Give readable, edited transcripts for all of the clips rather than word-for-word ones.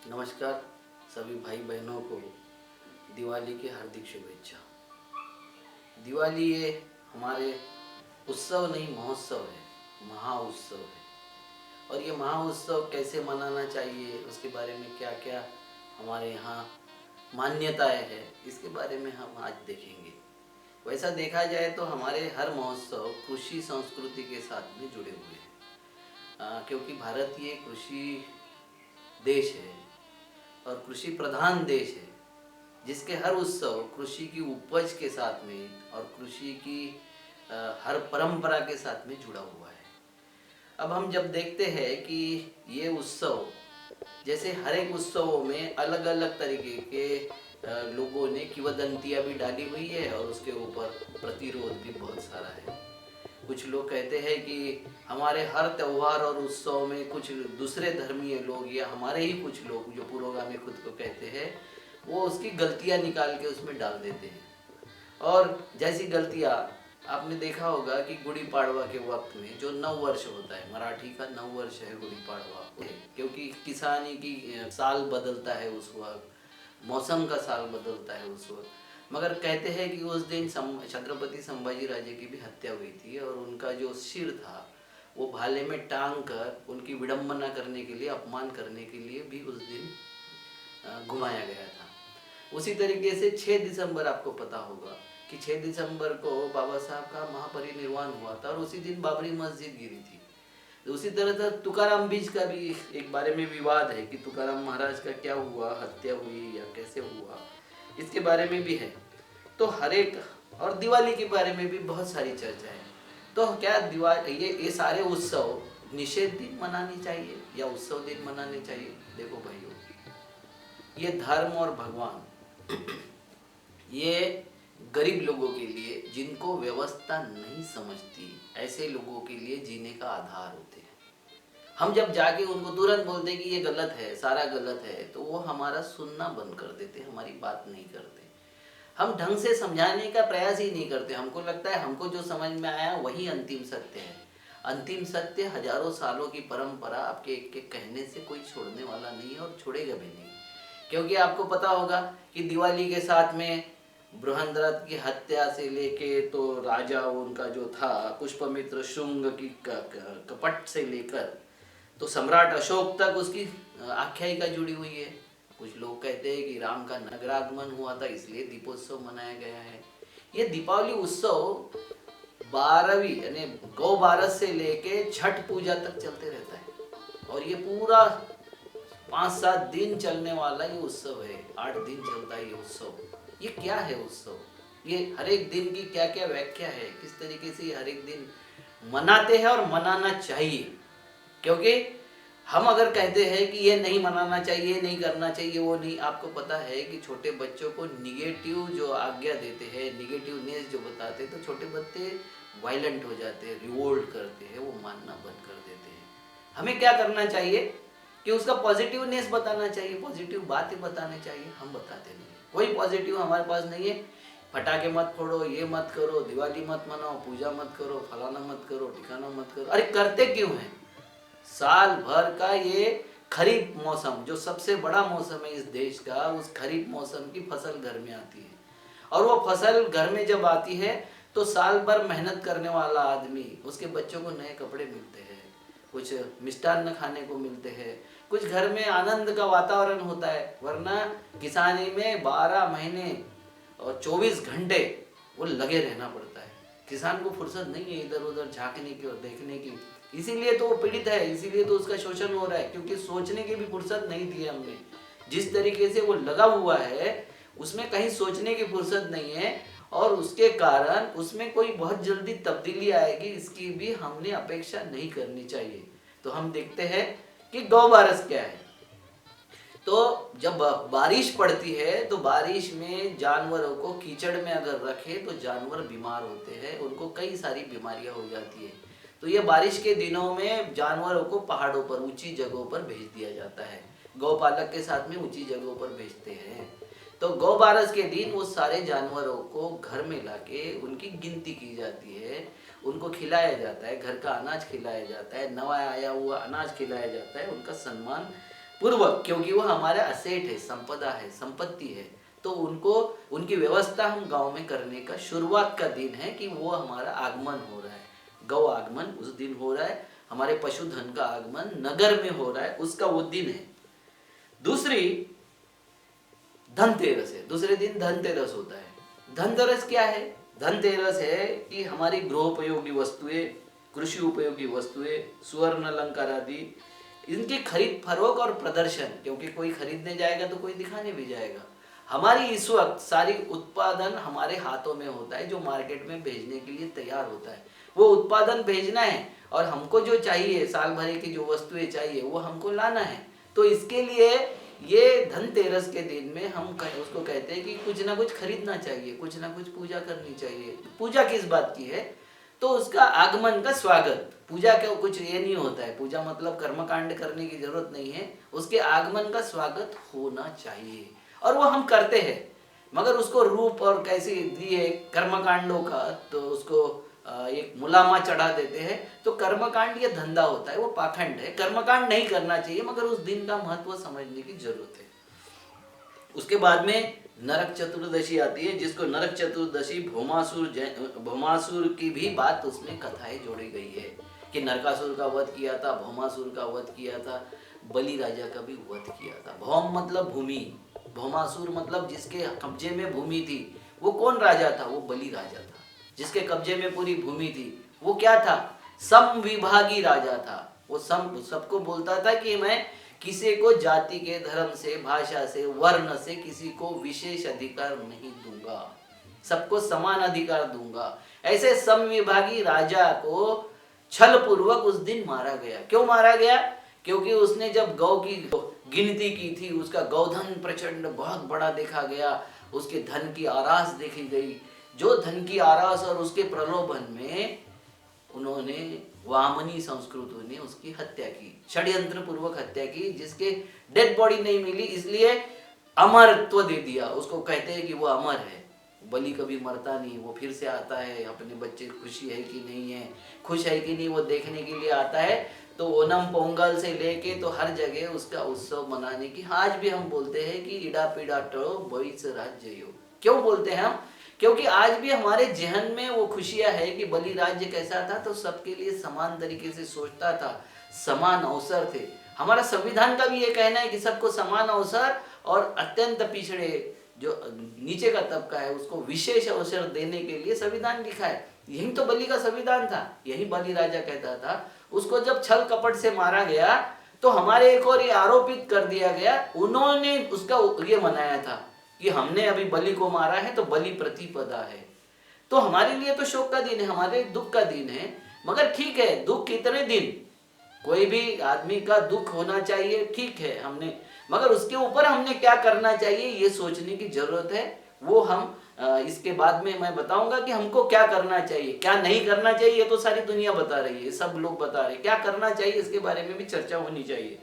नमस्कार सभी भाई बहनों को दिवाली की हार्दिक शुभेच्छा। दिवाली ये हमारे उत्सव नहीं महोत्सव है, महा उत्सव है। और ये महा उत्सव कैसे मनाना चाहिए, उसके बारे में क्या क्या हमारे यहाँ मान्यताएं है, इसके बारे में हम आज देखेंगे। वैसा देखा जाए तो हमारे हर महोत्सव कृषि संस्कृति के साथ में जुड़े हुए हैं। क्योंकि भारत ये कृषि देश है और कृषि प्रधान देश है, जिसके हर उत्सव कृषि की उपज के साथ में और कृषि की हर परंपरा के साथ में जुड़ा हुआ है। अब हम जब देखते हैं कि ये उत्सव, जैसे हर एक उत्सवों में अलग अलग तरीके के लोगों ने किंवदंतियाँ भी डाली हुई है और उसके ऊपर प्रतिरोध भी बहुत सारा है। कुछ लोग कहते हैं कि हमारे हर त्यौहार और उत्सव में कुछ दूसरे धर्मीय लोग या हमारे ही कुछ लोग जो पुरोगामी खुद को कहते हैं, वो उसकी गलतियां निकाल के उसमें डाल देते हैं। और जैसी गलतियां आपने देखा होगा कि गुड़ी पाड़वा के वक्त में जो नव वर्ष होता है, मराठी का नव वर्ष है गुड़ी पाड़वा, क्योंकि किसानी की साल बदलता है उस वक्त, मौसम का साल बदलता है उस वक्त। मगर कहते हैं कि उस दिन छत्रपति संभाजी राजे की भी हत्या हुई थी और उनका जो सिर था वो भाले में टांग कर उनकी विडंबना करने के लिए, अपमान करने के लिए भी उस दिन घुमाया गया था। उसी तरीके से 6 दिसंबर आपको पता होगा कि 6 दिसंबर को बाबा साहब का महापरिनिर्वाण हुआ था और उसी दिन बाबरी मस्जिद गिरी थी। तो उसी तरह से तुकाराम बीज का भी एक बारे में विवाद है कि तुकाराम महाराज का क्या हुआ, हत्या हुई या कैसे हुआ, इसके बारे में भी है। तो हर एक, और दिवाली के बारे में भी बहुत सारी चर्चा है। तो क्या दिवाली, ये सारे उत्सव निषेध दिन मनानी चाहिए या उत्सव दिन मनाने चाहिए? देखो भाइयों, ये धर्म और भगवान ये गरीब लोगों के लिए, जिनको व्यवस्था नहीं समझती, ऐसे लोगों के लिए जीने का आधार होते हैं। हम जब जाके उनको तुरंत बोलते कि ये गलत है, सारा गलत है, तो वो हमारा सुनना बंद कर देते, हमारी बात नहीं करते। हम ढंग से समझाने का प्रयास ही नहीं करते। हमको लगता है हमको जो समझ में आया वही अंतिम सत्य है। अंतिम सत्य हजारों सालों की परंपरा आपके एक के कहने से कोई छोड़ने वाला नहीं है और छोड़ेगा भी नहीं। क्योंकि आपको पता होगा कि दिवाली के साथ में बृहद्रथ की हत्या से लेके तो राजा उनका जो था पुष्पमित्र शुंग की कपट से लेकर तो सम्राट अशोक तक उसकी आख्यायिका जुड़ी हुई है। कुछ लोग कहते हैं कि राम का नगरागमन हुआ था इसलिए दीपोत्सव मनाया गया है। ये दीपावली उत्सव 12वीं यानी गौ बारस से लेके छठ पूजा तक चलते रहता है और ये पूरा 5-7 दिन चलने वाला ये उत्सव है। 8 दिन चलता है ये उत्सव। ये क्या है उत्सव? ये हर एक दिन की क्या क्या व्याख्या है, किस तरीके से ये हर एक दिन मनाते हैं और मनाना चाहिए। क्योंकि हम अगर कहते हैं कि ये नहीं मनाना चाहिए, नहीं करना चाहिए, वो नहीं, आपको पता है कि छोटे बच्चों को निगेटिव जो आज्ञा देते हैं, निगेटिवनेस जो बताते हैं, तो छोटे बच्चे वायलेंट हो जाते हैं, रिवोल्ट करते हैं, वो मानना बंद कर देते हैं। हमें क्या करना चाहिए कि उसका पॉजिटिवनेस बताना चाहिए, पॉजिटिव बातें बताने चाहिए। हम बताते नहीं, कोई पॉजिटिव हमारे पास नहीं है। पटाखे मत फोड़ो, ये मत करो, दिवाली मत मनाओ, पूजा मत करो, फलाना मत करो, ठिकाना मत करो। अरे करते क्यों हैं? साल भर का ये खरीफ मौसम जो सबसे बड़ा मौसम है इस देश का, उस खरीफ मौसम की फसल घर में आती है और वो फसल घर में जब आती है तो साल भर मेहनत करने वाला आदमी, उसके बच्चों को नए कपड़े मिलते हैं, कुछ मिष्टान्न खाने को मिलते हैं, कुछ घर में आनंद का वातावरण होता है। वरना किसानी में 12 महीने और 24 घंटे वो लगे रहना पड़ता है। किसान को फुर्सत नहीं है इधर उधर झांकने की और देखने की, इसीलिए तो वो पीड़ित है, इसीलिए तो उसका शोषण हो रहा है, क्योंकि सोचने की भी फुर्सत नहीं दी है हमने। जिस तरीके से वो लगा हुआ है उसमें कहीं सोचने की फुर्सत नहीं है और उसके कारण उसमें कोई बहुत जल्दी तब्दीली आएगी, इसकी भी हमने अपेक्षा नहीं करनी चाहिए। तो हम देखते हैं कि गौ बारस क्या है। तो जब बारिश पड़ती है तो बारिश में जानवरों को कीचड़ में अगर रखे तो जानवर बीमार होते हैं, उनको कई सारी बीमारियां हो जाती है। तो ये बारिश के दिनों में जानवरों को पहाड़ों पर, ऊंची जगहों पर भेज दिया जाता है। गौपालक के साथ में ऊंची जगहों पर भेजते हैं। तो गौ बारस के दिन वो सारे जानवरों को घर में लाके उनकी गिनती की जाती है, उनको खिलाया जाता है, घर का अनाज खिलाया जाता है, नवा आया हुआ अनाज खिलाया जाता है, उनका सम्मान पूर्वक, क्योंकि वो हमारा असेट है, संपदा है, संपत्ति है, तो उनको उनकी व्यवस्था हम गांव में करने का शुरुआत का दिन है कि वो हमारा आगमन हो रहा है, गौ आगमन उस दिन हो रहा है, हमारे पशुधन का आगमन नगर में हो रहा है, उसका वो दिन है। दूसरी धनतेरस है, दूसरे दिन धनतेरस होता है। धनतेरस क्या है? धनतेरस है कि हमारी गृहोपयोगी वस्तुएं, कृषि उपयोगी वस्तुएं, स्वर्ण अलंकार आदि, इनकी खरीद फरोख और प्रदर्शन, क्योंकि कोई खरीदने जाएगा तो कोई दिखाने भी जाएगा। हमारी इस वक्त सारी उत्पादन हमारे हाथों में होता है, जो मार्केट में भेजने के लिए तैयार होता है। वो उत्पादन भेजना है और हमको जो चाहिए, साल भर की जो वस्तुएं चाहिए वो हमको लाना है। तो इसके लिए ये धनतेरस के दिन में हम उसको कहते हैं कि कुछ ना कुछ खरीदना चाहिए, कुछ ना कुछ पूजा करनी चाहिए। पूजा किस बात की है? तो उसका आगमन का स्वागत। पूजा का कुछ ये नहीं होता है, पूजा मतलब कर्मकांड करने की जरूरत नहीं है, उसके आगमन का स्वागत होना चाहिए और वो हम करते हैं। मगर उसको रूप और कैसे दिए कर्मकांडों का, तो उसको एक मुलामा चढ़ा देते हैं। तो कर्मकांड ये धंधा होता है, वो पाखंड है, कर्मकांड नहीं करना चाहिए, मगर उस दिन का महत्व समझने की जरूरत है। उसके बाद में नरक चतुर्दशी आती है, जिसको नरक चतुर्दशी भौमासुर की भी बात उसमें कथाएं जोड़ी गई है कि नरकासुर का वध किया था, भौमासुर का वध किया था, बलि राजा का भी वध किया था। भौम मतलब भूमि, भौमासुर मतलब जिसके कब्जे में भूमि थी। वो कौन राजा था? वो बलि राजा था, जिसके कब्जे में पूरी भूमि थी। वो क्या था? समविभागी राजा था। वो सबको बोलता था कि मैं किसी को जाति के, धर्म से, भाषा से, वर्ण से किसी को विशेष अधिकार नहीं दूंगा, सबको समान अधिकार दूंगा। ऐसे समविभागी राजा को छल पूर्वक उस दिन मारा गया। क्यों मारा गया? क्योंकि उसने जब गौ की गिनती की थी, उसका गौधन प्रचंड बहुत बड़ा देखा गया, उसके धन की आरास देखी गई। जो धन की आरास और उसके प्रलोभन में उन्होंने वामनी संस्कृतों ने उसकी हत्या की, षड्यंत्र पूर्वक हत्या की, जिसके डेड बॉडी नहीं मिली, इसलिए अमरत्व दे दिया। उसको कहते हैं कि वो अमर है। बलि कभी मरता नहीं, वो फिर से आता है, अपने बच्चे खुशी है कि नहीं है, खुश है कि नहीं, वो देखने के लिए आता है। तो ओनम पोंगल से लेके तो हर जगह उसका उत्सव मनाने की, आज भी हम बोलते हैं कि इडा पीड़ा टो बोइस राज्य। क्यों बोलते हैं हम? क्योंकि आज भी हमारे जहन में वो खुशियां है कि बलि राज्य कैसा था, तो सबके लिए समान तरीके से सोचता था, समान अवसर थे। हमारा संविधान का भी ये कहना है कि सबको समान अवसर और अत्यंत पिछड़े जो नीचे का तबका है उसको विशेष अवसर देने के लिए संविधान लिखा है। यही तो बलि का संविधान था, यही बलि राजा कहता था। उसको जब छल कपट से मारा गया तो हमारे एक और ये आरोपित कर दिया गया, उन्होंने उसका ये मनाया था कि हमने अभी बलि को मारा है तो बलि प्रतिपदा है। तो हमारे लिए तो शोक का दिन है, हमारे दुख का दिन है। मगर ठीक है, दुख कितने दिन, कोई भी आदमी का दुख होना चाहिए, ठीक है, हमने, मगर उसके ऊपर हमने क्या करना चाहिए ये सोचने की जरूरत है। वो हम इसके बाद में मैं बताऊंगा कि हमको क्या करना चाहिए, क्या नहीं करना चाहिए। ये तो सारी दुनिया बता रही है, सब लोग बता रहे हैं क्या करना चाहिए, इसके बारे में भी चर्चा होनी चाहिए।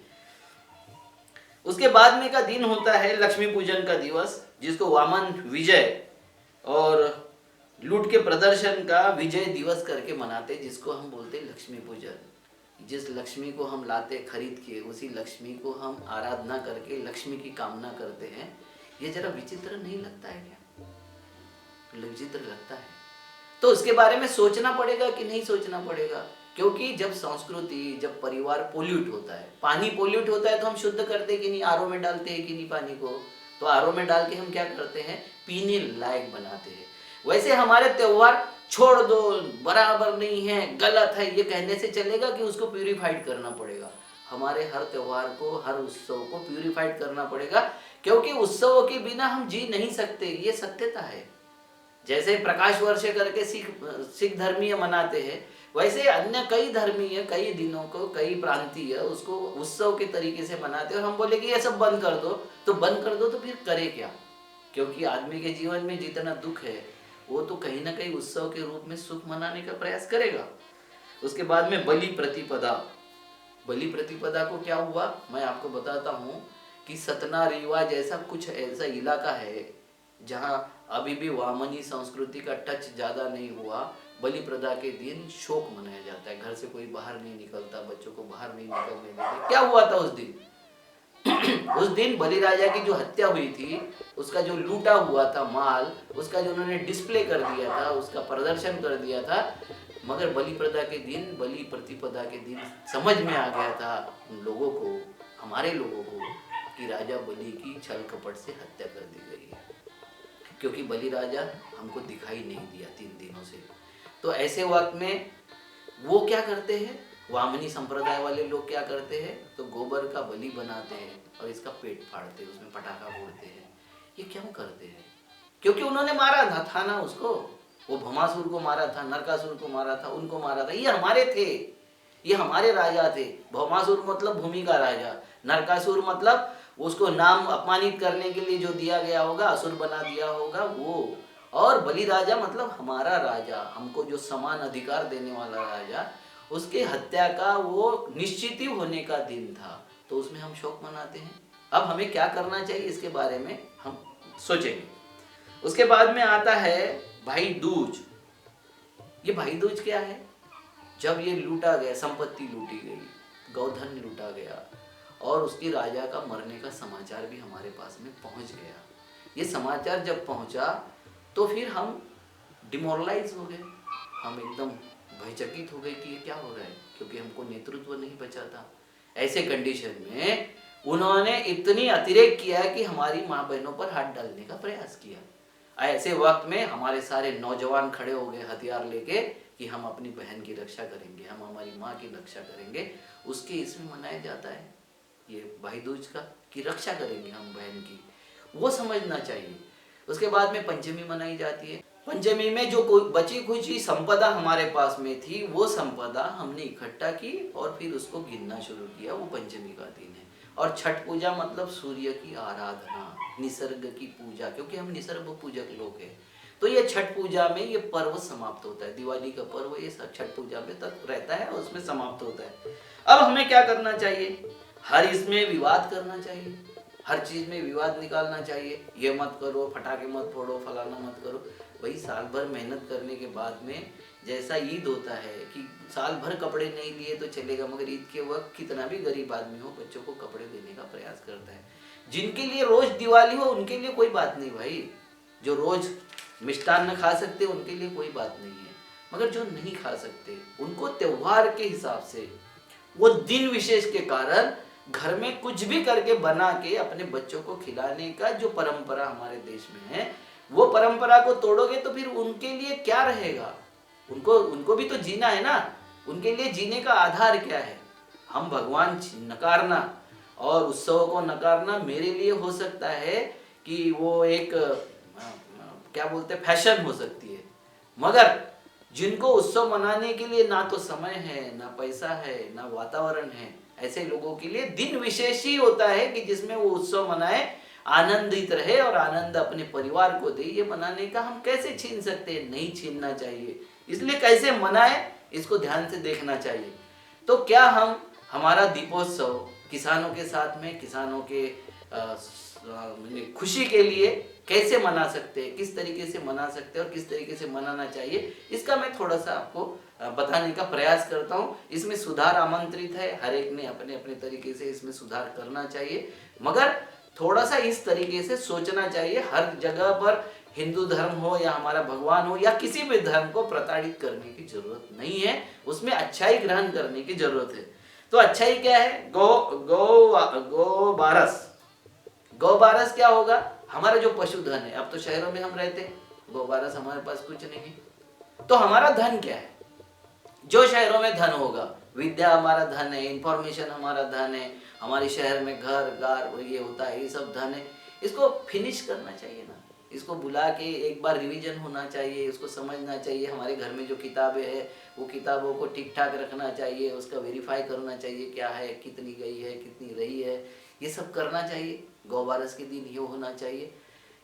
उसके बाद में का दिन होता है लक्ष्मी पूजन का दिवस, जिसको वामन विजय और लूट के प्रदर्शन का विजय दिवस करके मनाते, जिसको हम बोलते लक्ष्मी पूजन। जिस लक्ष्मी को हम लाते खरीद के, उसी लक्ष्मी को हम आराधना करके लक्ष्मी की कामना करते हैं। ये जरा विचित्र नहीं लगता है क्या? विचित्र लगता है। तो उसके बारे में सोचना पड़ेगा कि नहीं सोचना पड़ेगा? क्योंकि जब संस्कृति, जब परिवार पोल्यूट होता है, पानी पोल्यूट होता है, तो हम शुद्ध करते कि नहीं, आरओ में डालते हैं कि नहीं पानी को? तो आरओ में डाल के हम क्या करते हैं, पीने लायक बनाते हैं। वैसे हमारे त्योहार छोड़ दो, बराबर नहीं है, गलत है, ये कहने से चलेगा कि उसको प्यूरिफाइड करना पड़ेगा। हमारे हर त्योहार को, हर उत्सव को प्यूरिफाइड करना पड़ेगा, क्योंकि उत्सवों के बिना हम जी नहीं सकते, ये सत्यता है। जैसे प्रकाश वर्ष करके सिख धर्मीय मनाते हैं, वैसे अन्य कई धर्मीय कई दिनों को, कई प्रांतीय उसको उत्सव के तरीके से मनाते हैं। और हम बोले कि ये सब बंद कर दो, तो बंद कर दो तो फिर करे क्या? क्योंकि आदमी के जीवन में जितना दुख है वो तो कहीं ना कहीं उत्सव के रूप में सुख मनाने का प्रयास करेगा। उसके बाद में बलि प्रतिपदा। बलि प्रतिपदा को क्या हुआ मैं आपको बताता हूँ कि सतना रीवा जैसा कुछ ऐसा इलाका है जहाँ अभी भी वामनी संस्कृति का टच ज्यादा नहीं हुआ। बलि प्रदा के दिन शोक मनाया जाता है, घर से कोई बाहर नहीं निकलता, बच्चों को बाहर नहीं निकलने देते। क्या हुआ था उस दिन? उस दिन बलिराजा की जो हत्या हुई थी, उसका जो लूटा हुआ था माल, उसका जो उन्होंने डिस्प्ले कर दिया था, उसका प्रदर्शन कर दिया था, मगर बलि प्रतिपदा के दिन समझ में आ गया था उन लोगों को, हमारे लोगों को, कि राजा बलि की छल कपट से हत्या कर दी गई है, क्योंकि बलि राजा हमको दिखाई नहीं दिया 3 दिनों से। तो ऐसे वक्त में वो क्या करते हैं, वामनी संप्रदाय वाले लोग क्या करते हैं, तो गोबर का बलि बनाते हैं और इसका पेट फाड़ते हैं, उसमें पटाखा फोड़ते हैं। ये क्यों करते हैं? क्योंकि उन्होंने मारा था ना उसको, वो भमासुर को मारा था, नरकासुर को मारा था, उनको मारा था। ये हमारे थे, ये हमारे राजा थे। भौमासुर मतलब भूमि का राजा, नरकासुर मतलब उसको नाम अपमानित करने के लिए जो दिया गया होगा, असुर बना दिया होगा वो, और बलि राजा मतलब हमारा राजा, हमको जो समान अधिकार देने वाला राजा, उसके हत्या का वो निश्चित ही होने का दिन था, तो उसमें हम शोक मनाते हैं। अब हमें क्या करना चाहिए इसके बारे में हम सोचेंगे। उसके बाद में आता है भाई दूज। ये भाई दूज क्या है? जब ये लूटा गया, संपत्ति लूटी गई, गौधन लूटा गया, और उसकी राजा का मरने का समाचार भी हमारे पास में पहुंच गया। ये समाचार जब पहुंचा तो फिर हम डिमोरलाइज हो गए, हम एकदम भयचकित हो गए कि ये क्या हो रहा है, क्योंकि हमको नेतृत्व नहीं बचा था। ऐसे कंडीशन में उन्होंने इतनी अतिरेक किया कि हमारी माँ बहनों पर हाथ डालने का प्रयास किया। ऐसे वक्त में हमारे सारे नौजवान खड़े हो गए हथियार लेके कि हम अपनी बहन की रक्षा करेंगे, हम हमारी माँ की रक्षा करेंगे। उसके इसमें मनाया जाता है ये भाई दूज का, कि रक्षा करेंगे हम बहन की, वो समझना चाहिए। उसके बाद में पंचमी मनाई जाती है। पंचमी में जो कोई बची खुची संपदा हमारे पास में थी, वो संपदा हमने इकट्ठा की और फिर उसको गिनना शुरू किया, वो पंचमी का दिन है। और छठ पूजा मतलब सूर्य की आराधना, निसर्ग की पूजा, क्योंकि हम निसर्ग पूजक लोग हैं। तो ये छठ पूजा में ये पर्व समाप्त होता है। दिवाली का पर्व ये छठ पूजा में तक रहता है और उसमें समाप्त होता है। अब हमें क्या करना चाहिए? हर इसमें विवाद करना चाहिए, हर चीज में विवाद निकालना चाहिए। ये मत करो, फटाके मत फोड़ो, फलाना मत करो। भाई साल भर मेहनत करने के बाद में जैसा ईद होता है कि साल भर कपड़े नहीं लिए तो चलेगा, मगर ईद के वक्त कितना भी गरीब आदमी हो बच्चों को कपड़े देने का प्रयास करता है। जिनके लिए रोज दिवाली हो उनके लिए कोई बात नहीं भाई, जो रोज मिष्टान्न खा सकते उनके लिए कोई बात नहीं है, मगर जो नहीं खा सकते उनको त्योहार के हिसाब से, वो दिन विशेष के कारण घर में कुछ भी करके बना के अपने बच्चों को खिलाने का जो परंपरा हमारे देश में है, वो परंपरा को तोड़ोगे तो फिर उनके लिए क्या रहेगा? उनको भी तो जीना है ना। उनके लिए जीने का आधार क्या है? हम भगवान नकारना और उत्सवों को नकारना मेरे लिए हो सकता है कि वो एक क्या बोलते हैं, फैशन हो सकती है, मगर जिनको उत्सव मनाने के लिए ना तो समय है, ना पैसा है, ना वातावरण है, ऐसे लोगों के लिए दिन विशेष ही होता है कि जिसमें वो उत्सव मनाए, आनंदित रहे और आनंद अपने परिवार को दे। ये मनाने का हम कैसे छीन सकते हैं? नहीं छीनना चाहिए। इसलिए कैसे मनाए इसको ध्यान से देखना चाहिए। तो क्या हम हमारा दीपोत्सव किसानों के साथ में, किसानों के खुशी के लिए कैसे मना सकते हैं, किस तरीके से मना सकते हैं और किस तरीके से मनाना चाहिए, इसका मैं थोड़ा सा आपको बताने का प्रयास करता हूँ। इसमें सुधार आमंत्रित है, हर एक ने अपने अपने तरीके से इसमें सुधार करना चाहिए, मगर थोड़ा सा इस तरीके से सोचना चाहिए। हर जगह पर हिंदू धर्म हो या हमारा भगवान हो या किसी भी धर्म को प्रताड़ित करने की जरूरत नहीं है, उसमें अच्छाई ग्रहण करने की जरूरत है। तो अच्छाई क्या है? गो बारस। गौ बारस क्या होगा? हमारा जो पशुधन है। अब तो शहरों में हम रहते हैं, गौ बारस हमारे पास कुछ नहीं है, तो हमारा धन क्या है? जो शहरों में धन होगा, विद्या हमारा धन है, इंफॉर्मेशन हमारा धन है, हमारे शहर में घर गार ये होता है, ये सब धन है। इसको फिनिश करना चाहिए ना, इसको बुला के एक बार रिवीजन होना चाहिए, उसको समझना चाहिए। हमारे घर में जो किताबें हैं वो किताबों को ठीक ठाक रखना चाहिए, उसका वेरीफाई करना चाहिए क्या है, कितनी गई है, कितनी रही है, ये सब करना चाहिए। गौबारस के दिन ये होना चाहिए।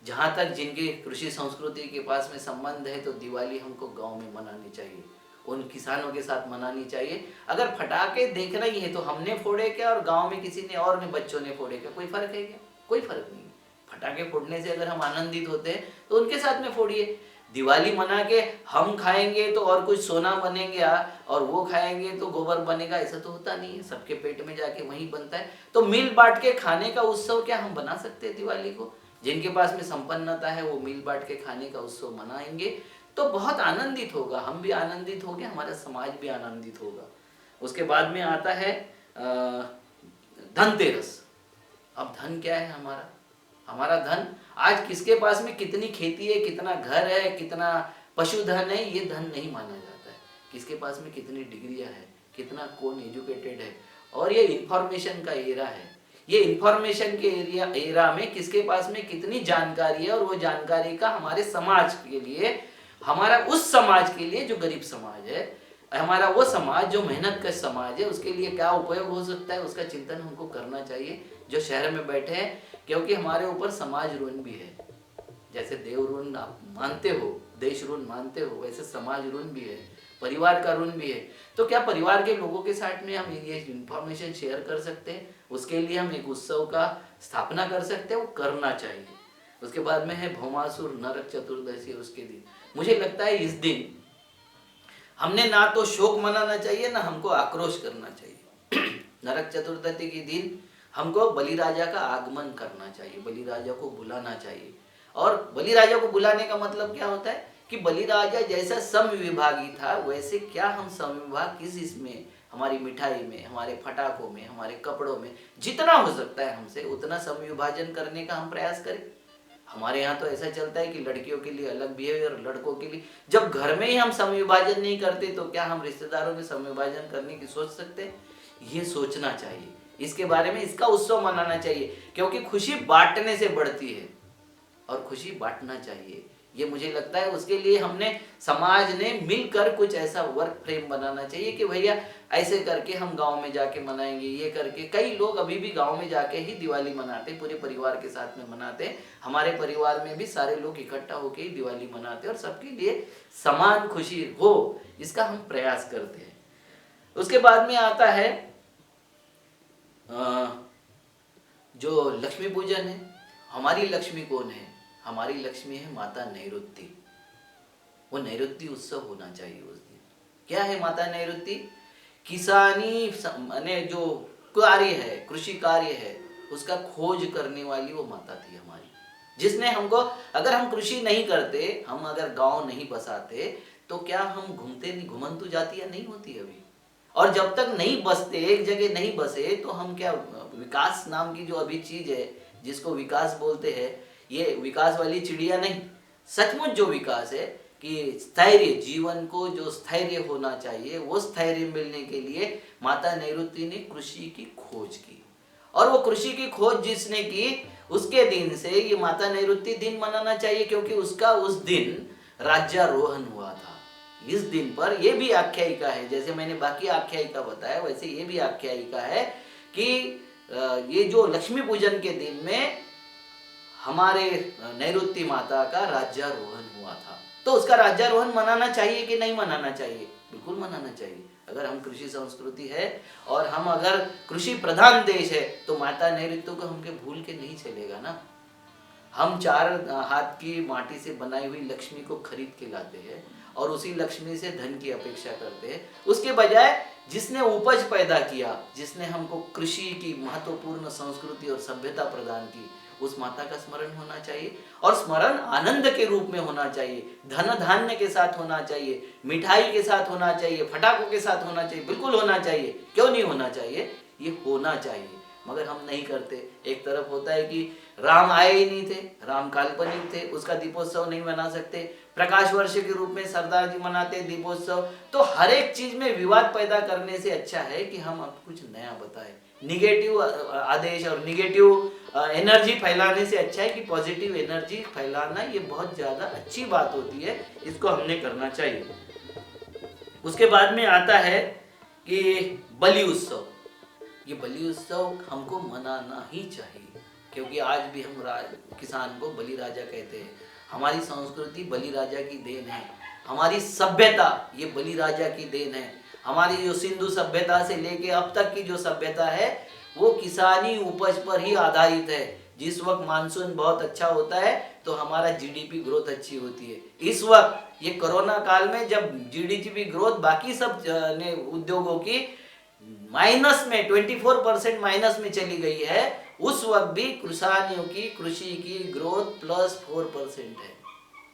जहाँ तक जिनकी कृषि संस्कृति के पास में संबंध है, तो दिवाली हमको गांव में मनानी चाहिए, उन किसानों के साथ मनानी चाहिए। अगर फटाके देखना ही है तो हमने फोड़े क्या और गांव में किसी ने और ने बच्चों ने फोड़े क्या, कोई फर्क है क्या? कोई फर्क नहीं है। फटाके फोड़ने से अगर हम आनंदित होते हैं तो उनके साथ में फोड़िए। दिवाली मना के हम खाएंगे तो और कुछ सोना बनेंगे और वो खाएंगे तो गोबर बनेगा, ऐसा तो होता नहीं है। सबके पेट में जाके वही बनता है। तो मिल बांट के खाने का उत्सव क्या हम बना सकते हैं दिवाली को? जिनके पास में संपन्नता है वो मिल बांट के खाने का उत्सव मनाएंगे तो बहुत आनंदित होगा, हम भी आनंदित होंगे, हमारा समाज भी आनंदित होगा। उसके बाद में आता है धनतेरस। अब धन क्या है हमारा? हमारा धन आज किसके पास में कितनी खेती है, कितना घर है, कितना पशुधन है, ये धन नहीं माना जाता है। किसके पास में कितनी डिग्रियां है, कितना कौन एजुकेटेड है। और ये इंफॉर्मेशन का एरा है। ये इंफॉर्मेशन के एरा में किसके पास में कितनी जानकारी है और वो जानकारी का हमारे समाज के लिए, हमारा उस समाज के लिए जो गरीब समाज है, हमारा वो समाज जो मेहनत का समाज है, उसके लिए क्या उपयोग हो सकता है, उसका चिंतन हमको करना चाहिए जो शहर में बैठे हैं। क्योंकि हमारे ऊपर समाज ऋण भी है। जैसे देव ऋण आप मानते हो, देश ऋण मानते हो, वैसे समाज ऋण भी है, परिवार का ऋण भी है। तो क्या परिवार के लोगों के साथ में हम ये इंफॉर्मेशन शेयर कर सकते हैं? उसके लिए हम एक उत्सव का स्थापना कर सकते हैं, वो करना चाहिए। उसके बाद में है भौमासुर नरक चतुर्दशी। उसके दिन मुझे लगता है इस दिन हमने ना तो शोक मनाना चाहिए, ना हमको आक्रोश करना चाहिए। नरक चतुर्दशी के दिन हमको बलि राजा का आगमन करना चाहिए, बलि राजा को बुलाना चाहिए। और बलि राजा को बुलाने का मतलब क्या होता है कि बलि राजा जैसा समविभागी था, वैसे क्या हम समविभाग किस इसमें, हमारी मिठाई में, हमारे फटाकों में, हमारे कपड़ों में जितना हो सकता है हमसे उतना समविभाजन करने का हम प्रयास करें। हमारे यहाँ तो ऐसा चलता है कि लड़कियों के लिए अलग बिहेवियर, लड़कों के लिए। जब घर में ही हम समविभाजन नहीं करते तो क्या हम रिश्तेदारों में समविभाजन करने की सोच सकते हैं? ये सोचना चाहिए, इसके बारे में, इसका उत्सव मनाना चाहिए। क्योंकि खुशी बांटने से बढ़ती है और खुशी बांटना चाहिए। ये मुझे लगता है उसके लिए हमने, समाज ने मिलकर कुछ ऐसा वर्क फ्रेम बनाना चाहिए कि भैया ऐसे करके हम गांव में जाके मनाएंगे। ये करके कई लोग अभी भी गांव में जाके ही दिवाली मनाते, पूरे परिवार के साथ में मनाते। हमारे परिवार में भी सारे लोग इकट्ठा होकर ही दिवाली मनाते और सबके लिए समान खुशी हो, इसका हम प्रयास करते हैं। उसके बाद में आता है जो लक्ष्मी पूजन है। हमारी लक्ष्मी कौन है? हमारी लक्ष्मी है माता नैऋत्य। वो नैऋत्य उत्सव होना चाहिए उस दिन। क्या है माता नैऋत्य? किसानी माने जो कार्य है, कृषि कार्य है, उसका खोज करने वाली वो माता थी हमारी, जिसने हमको, अगर हम कृषि नहीं करते, हम अगर गांव नहीं बसाते तो क्या हम घूमते नहीं, घुमंतु जातियां नहीं होती अभी। और जब तक नहीं बसते, एक जगह नहीं बसे, तो हम क्या, विकास नाम की जो अभी चीज है जिसको विकास बोलते हैं, ये विकास वाली चिड़िया नहीं। सचमुच जो विकास है कि स्थैर्य, जीवन को जो स्थैर्य होना चाहिए, वो स्थैर्य मिलने के लिए माता नैऋत्य ने कृषि की खोज की। और वो कृषि की खोज जिसने की, उसके दिन से ये माता नैऋत्य दिन मनाना चाहिए, क्योंकि उसका उस दिन राज्यारोहण हुआ था। इस दिन पर ये भी आख्यायिका है, जैसे मैंने बाकी आख्यायिका बताया वैसे ये भी आख्यायिका है कि ये जो लक्ष्मी पूजन के दिन में हमारे नैऋत्य माता का राज्यारोहण हुआ था। तो उसका राज्यारोहण मनाना चाहिए कि नहीं मनाना चाहिए? बिल्कुल मनाना चाहिए। अगर हम कृषि संस्कृति है और हम अगर कृषि प्रधान देश है तो माता नैऋत्य को हमके भूल के नहीं चलेगा ना। हम 4 हाथ की माटी से बनाई हुई लक्ष्मी को खरीद के लाते हैं और उसी लक्ष्मी से धन की अपेक्षा करते हैं। उसके बजाय जिसने उपज पैदा किया, जिसने हमको कृषि की महत्वपूर्ण संस्कृति और सभ्यता प्रदान की, उस माता का स्मरण होना चाहिए। और स्मरण आनंद के रूप में होना चाहिए, धन धान्य के साथ होना चाहिए, मिठाई के साथ होना चाहिए, फटाकों के साथ होना चाहिए। बिल्कुल होना चाहिए, क्यों नहीं होना चाहिए? ये होना चाहिए, मगर हम नहीं करते। एक तरफ होता है कि राम आए ही नहीं थे, राम काल्पनिक थे, उसका दीपोत्सव नहीं मना सकते। प्रकाश वर्ष के रूप में सरदार जी मनाते दीपोत्सव। तो हर एक चीज में विवाद पैदा करने से अच्छा है कि हम अब कुछ नया बताएं। निगेटिव आदेश और निगेटिव एनर्जी फैलाने से अच्छा है कि पॉजिटिव एनर्जी फैलाना, ये बहुत ज्यादा अच्छी बात होती है, इसको हमने करना चाहिए। उसके बाद में आता है कि बलि उत्सव। ये बलि उत्सव हमको मनाना ही चाहिए, क्योंकि आज भी हम किसान को बलि राजा कहते हैं। हमारी संस्कृति बलि राजा की देन है, हमारी सभ्यता ये बलि राजा की देन है। हमारी जो सिंधु सभ्यता से लेके अब तक की जो सभ्यता है वो किसानी उपज पर ही आधारित है। जिस वक्त मानसून बहुत अच्छा होता है तो हमारा जीडीपी ग्रोथ अच्छी होती है। इस वक्त ये कोरोना काल में जब जीडीपी ग्रोथ बाकी सब ने उद्योगों की माइनस में 24% माइनस में चली गई है, उस वक्त भी किसानियों की कृषि की ग्रोथ +4% है।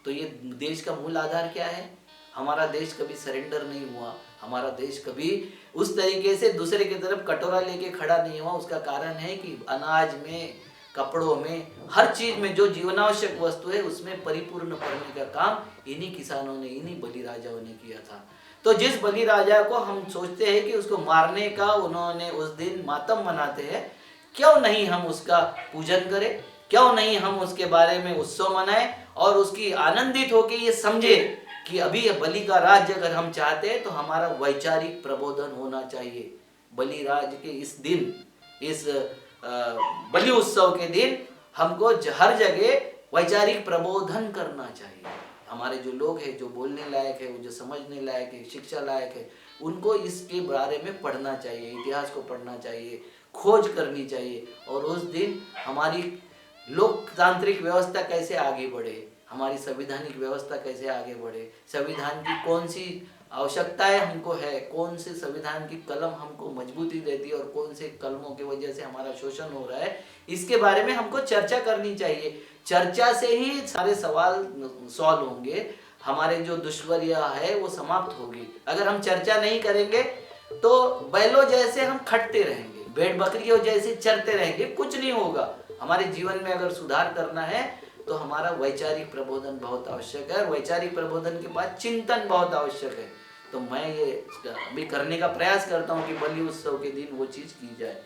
तो ये देश का मूल आधार क्या है? हमारा देश कभी सरेंडर नहीं हुआ, हमारा देश कभी उस तरीके से दूसरे की तरफ कटोरा लेके खड़ा नहीं हुआ। उसका कारण है कि अनाज में, कपड़ों में, हर चीज में जो जीवनावश्यक वस्तु है उसमें परिपूर्ण करने का काम इन्हीं किसानों ने, इन्हीं बलिराजाओं ने किया था। तो जिस बलिराजा को हम सोचते हैं कि उसको मारने का उन्होंने उस दिन मातम मनाते हैं, क्यों नहीं हम उसका पूजन करें, क्यों नहीं हम उसके बारे में उत्सव मनाएं और उसकी आनंदित होकर ये समझे कि अभी बलि का राज्य अगर हम चाहते हैं तो हमारा वैचारिक प्रबोधन होना चाहिए। बलिराज के इस दिन, इस बलि उत्सव के दिन हमको हर जगह वैचारिक प्रबोधन करना चाहिए। हमारे जो लोग हैं, जो बोलने लायक है, जो समझने लायक है, शिक्षा लायक है, उनको इसके बारे में पढ़ना चाहिए, इतिहास को पढ़ना चाहिए, खोज करनी चाहिए। और उस दिन हमारी लोकतांत्रिक व्यवस्था कैसे आगे बढ़े, हमारी संवैधानिक व्यवस्था कैसे आगे बढ़े, संविधान की कौन सी आवश्यकताएं हमको है, कौन से संविधान की कलम हमको मजबूती देती है और कौन से कलमों की वजह से हमारा शोषण हो रहा है, इसके बारे में हमको चर्चा करनी चाहिए। चर्चा से ही सारे सवाल सॉल्व होंगे, हमारे जो दुश्मनियां है वो समाप्त होगी। अगर हम चर्चा नहीं करेंगे तो बैलों जैसे हम खटते रहेंगे, भेड़ बकरियों जैसे चरते रहेंगे, कुछ नहीं होगा। हमारे जीवन में अगर सुधार करना है तो हमारा वैचारिक प्रबोधन बहुत आवश्यक है और वैचारिक प्रबोधन के बाद चिंतन बहुत आवश्यक है। तो मैं ये अभी करने का प्रयास करता हूँ कि बलि उत्सव के दिन वो चीज की जाए।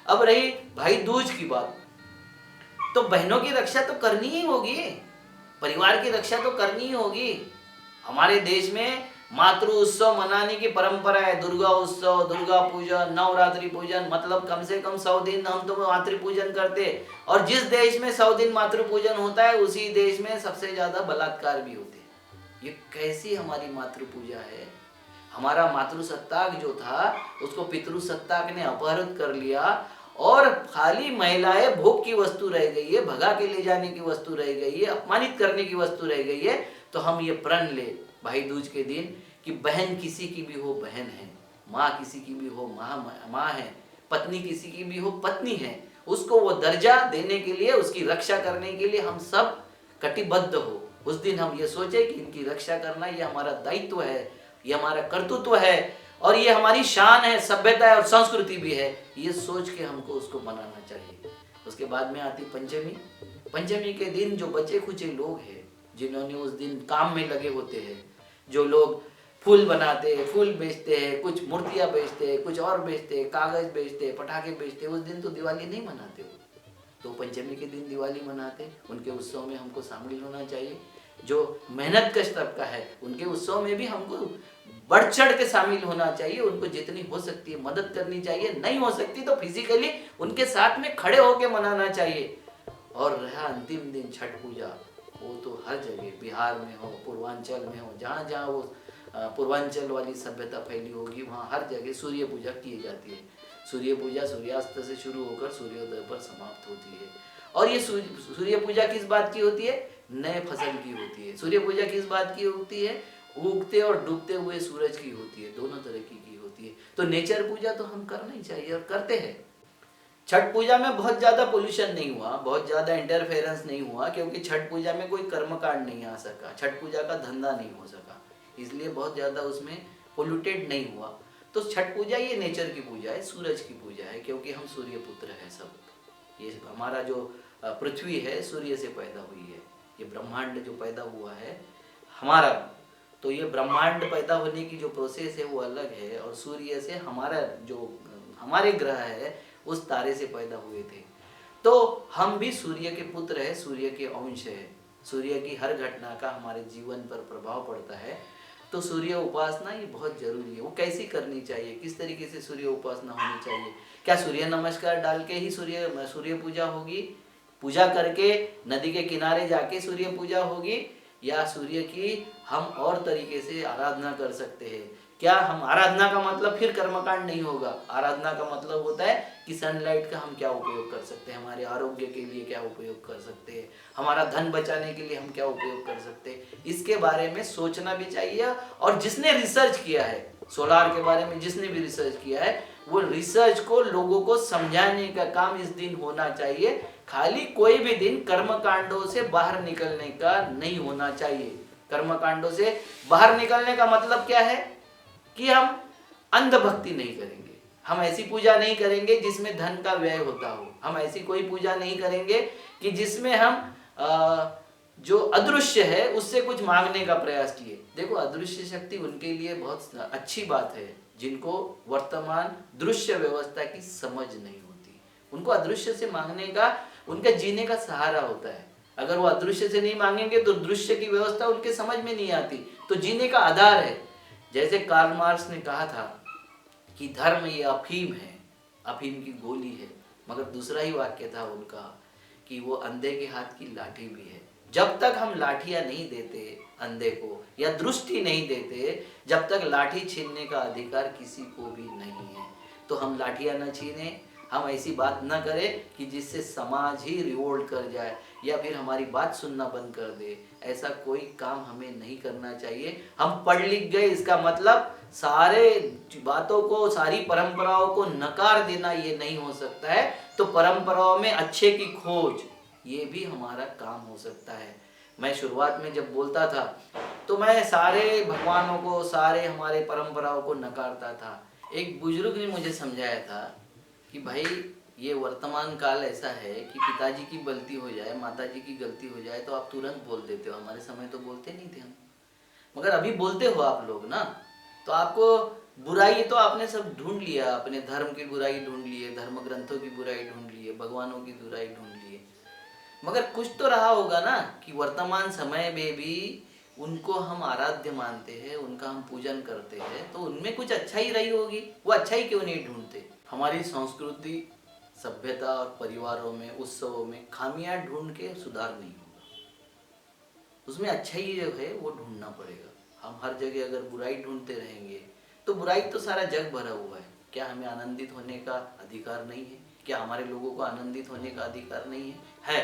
अब रही भाई दूज की बात, तो बहनों की रक्षा तो करनी ही होगी, परिवार की रक्षा तो करनी ही होगी। हमारे देश में मातृ उत्सव मनाने की परंपरा है, दुर्गा उत्सव, दुर्गा पूजन, नवरात्रि पूजन, मतलब कम से कम 100 दिन हम तो मातृ पूजन करते। और जिस देश में 100 दिन मातृ पूजन होता है उसी देश में सबसे ज्यादा बलात्कार भी होते हैं। ये कैसी हमारी मातृ पूजा है? हमारा मातृसत्ताक जो था उसको पितृसत्ताक ने अपहरित कर लिया और खाली महिलाएं भोग की वस्तु रह गई है, भगा के ले जाने की वस्तु रह गई है, अपमानित करने की वस्तु रह गई है। तो हम ये प्रण ले भाई दूज के दिन कि बहन किसी की भी हो बहन है, माँ किसी की भी हो माँ है, पत्नी किसी की भी हो पत्नी है, उसको वो दर्जा देने के लिए, उसकी रक्षा करने के लिए हम सब कटिबद्ध हो। उस दिन हम ये सोचे कि इनकी रक्षा करना ये हमारा दायित्व है, ये हमारा कर्तृत्व है और ये हमारी शान है, सभ्यता है और संस्कृति भी है। ये सोच के हमको उसको मनाना चाहिए। उसके बाद में आती पंचमी। पंचमी के दिन जो बचे खुचे लोग हैं, जिन्होंने उस दिन काम में लगे होते हैं, जो लोग फूल बनाते हैं, फूल बेचते हैं, कुछ मूर्तियां बेचते हैं, कुछ और बेचते हैं, कागज बेचते हैं, पटाखे बेचते हैं, उस दिन तो दिवाली नहीं मनाते हो, तो पंचमी के दिन दिवाली मनाते, उनके उत्सव में हमको शामिल होना चाहिए। जो मेहनत कश तबका है उनके उत्सव में भी हमको बढ़ चढ़ के शामिल होना चाहिए, उनको जितनी हो सकती है मदद करनी चाहिए, नहीं हो सकती तो फिजिकली उनके साथ में खड़े होके मनाना चाहिए। और रहा अंतिम दिन छठ पूजा, वो तो हर जगह, बिहार में हो, पूर्वांचल में हो, जहाँ जहाँ वो पूर्वांचल वाली सभ्यता फैली होगी वहाँ हर जगह सूर्य पूजा की जाती है। सूर्य पूजा सूर्यास्त से शुरू होकर सूर्योदय पर समाप्त होती है। और ये सूर्य पूजा किस बात की होती है? नए फसल की होती है। सूर्य पूजा किस बात की होती है? उगते और डूबते हुए सूरज की होती है, दोनों तरह की होती है। तो नेचर पूजा तो हम करना ही चाहिए और करते हैं। छठ पूजा में बहुत ज्यादा पोल्यूशन नहीं हुआ, बहुत ज्यादा इंटरफेरेंस नहीं हुआ, क्योंकि छठ पूजा में कोई कर्मकांड नहीं आ सका, छठ पूजा का धंधा नहीं हो सका, इसलिए बहुत ज्यादा उसमें पोल्यूटेड नहीं हुआ। तो छठ पूजा ये नेचर की पूजा है, सूरज की पूजा है, क्योंकि हम सूर्य पुत्र है सब। ये हमारा जो पृथ्वी है सूर्य से पैदा हुई है, ये ब्रह्मांड जो पैदा हुआ है हमारा, तो ये ब्रह्मांड पैदा होने की जो प्रोसेस है वो अलग है। और सूर्य से हमारा जो हमारे ग्रह है उस तारे से पैदा हुए थे। तो हम भी सूर्य के पुत्र है, सूर्य के अंश है, सूर्य की हर घटना का हमारे जीवन पर प्रभाव पड़ता है। तो सूर्य उपासना ये बहुत जरूरी है। वो कैसी करनी चाहिए, किस तरीके से सूर्य उपासना होनी चाहिए? क्या सूर्य नमस्कार डाल के ही सूर्य पूजा होगी? पूजा करके नदी के किनारे जाके सूर्य पूजा होगी? या सूर्य की हम और तरीके से आराधना कर सकते हैं? क्या हम आराधना का मतलब फिर कर्मकांड नहीं होगा। आराधना का मतलब होता है कि सनलाइट का हम क्या उपयोग कर सकते हैं, हमारे आरोग्य के लिए क्या उपयोग कर सकते हैं, हमारा धन बचाने के लिए हम क्या उपयोग कर सकते हैं, इसके बारे में सोचना भी चाहिए। और जिसने रिसर्च किया है सोलार के बारे में, जिसने भी रिसर्च किया है, वो रिसर्च को लोगों को समझाने का काम इस दिन होना चाहिए। खाली कोई भी दिन कर्मकांडों से बाहर निकलने का नहीं होना चाहिए। कर्मकांडों से बाहर निकलने का मतलब क्या है कि हम अंधभक्ति नहीं करेंगे, हम ऐसी पूजा नहीं करेंगे जिसमें धन का व्यय होता हो, हम ऐसी कोई पूजा नहीं करेंगे कि जिसमें हम जो अदृश्य है उससे कुछ मांगने का प्रयास किए। देखो, अदृश्य शक्ति उनके लिए बहुत अच्छी बात है जिनको वर्तमान दृश्य व्यवस्था की समझ नहीं होती। उनको अदृश्य से मांगने का उनका जीने का सहारा होता है। अगर वो अदृश्य से नहीं मांगेंगे तो दृश्य की व्यवस्था उनके समझ में नहीं आती, तो जीने का आधार है। जैसे कार्ल मार्क्स ने कहा था कि धर्म ये अफीम है, अफीम की गोली है, मगर दूसरा ही वाक्य था उनका कि वो अंधे के हाथ की लाठी भी है। जब तक हम लाठियां नहीं देते अंधे को या दृष्टि नहीं देते, जब तक लाठी छीनने का अधिकार किसी को भी नहीं है। तो हम लाठियां न छीने, हम ऐसी बात न करें कि जिससे समाज ही रिवोल्ट कर जाए या फिर हमारी बात सुनना बंद कर दे। ऐसा कोई काम हमें नहीं करना चाहिए। हम पढ़ लिख गए इसका मतलब सारे बातों को, सारी परंपराओं को नकार देना ये नहीं हो सकता है। तो परंपराओं में अच्छे की खोज, ये भी हमारा काम हो सकता है। मैं शुरुआत में जब बोलता था तो मैं सारे भगवानों को, सारे हमारे परंपराओं को नकारता था। एक बुजुर्ग ने मुझे समझाया था कि भाई, ये वर्तमान काल ऐसा है कि पिताजी की गलती हो जाए, माताजी की गलती हो जाए तो आप तुरंत बोल देते हो। हमारे समय तो बोलते नहीं थे हम, मगर अभी बोलते हो आप लोग ना। तो आपको बुराई तो आपने सब ढूंढ लिया, अपने धर्म की बुराई ढूंढ लिए, धर्म ग्रंथों की बुराई ढूंढ लिए, भगवानों की बुराई ढूंढ लिए, मगर कुछ तो रहा होगा ना कि वर्तमान समय में भी उनको हम आराध्य मानते हैं, उनका हम पूजन करते हैं, तो उनमें कुछ अच्छा ही रही होगी। वो अच्छा ही क्यों नहीं ढूंढते। हमारी संस्कृति, सभ्यता और परिवारों में, उत्सवों में खामियां ढूंढ के सुधार नहीं होगा। उसमें अच्छा ही जो है वो ढूंढना पड़ेगा। हम हर जगह अगर बुराई ढूंढते रहेंगे तो बुराई तो सारा जग भरा हुआ है। क्या हमें आनंदित होने का अधिकार नहीं है? क्या हमारे लोगों को आनंदित होने का अधिकार नहीं है?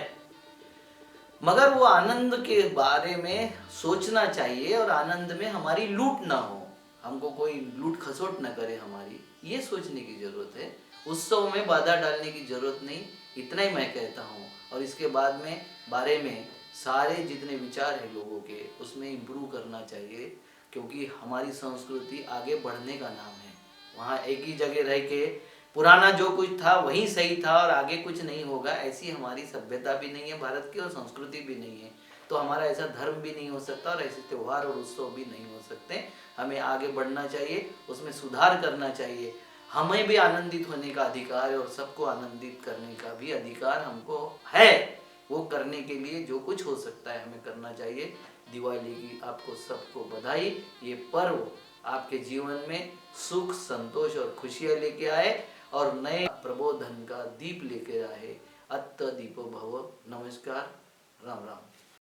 मगर वो आनंद के बारे में सोचना चाहिए और आनंद में हमारी लूट ना हो, हमको कोई लूट खसोट ना करे हमारी, ये सोचने की जरूरत है। उत्सव में बाधा डालने की जरूरत नहीं, इतना ही मैं कहता हूँ। और इसके बाद में बारे में सारे जितने विचार हैं लोगों के, उसमें इम्प्रूव करना चाहिए, क्योंकि हमारी संस्कृति आगे बढ़ने का नाम है। वहाँ एक ही जगह रह के पुराना जो कुछ था वही सही था और आगे कुछ नहीं होगा, ऐसी हमारी सभ्यता भी नहीं है भारत की, और संस्कृति भी नहीं है। तो हमारा ऐसा धर्म भी नहीं हो सकता और ऐसे त्यौहार और उत्सव भी नहीं हो सकते। हमें आगे बढ़ना चाहिए, उसमें सुधार करना चाहिए। हमें भी आनंदित होने का अधिकार है और सबको आनंदित करने का भी अधिकार हमको है। वो करने के लिए जो कुछ हो सकता है हमें करना चाहिए। दिवाली की आपको सबको बधाई। ये पर्व आपके जीवन में सुख, संतोष और खुशियाँ लेके आए और नए प्रबोधन का दीप लेकर आए। अत्त दीपो भव। नमस्कार, राम राम।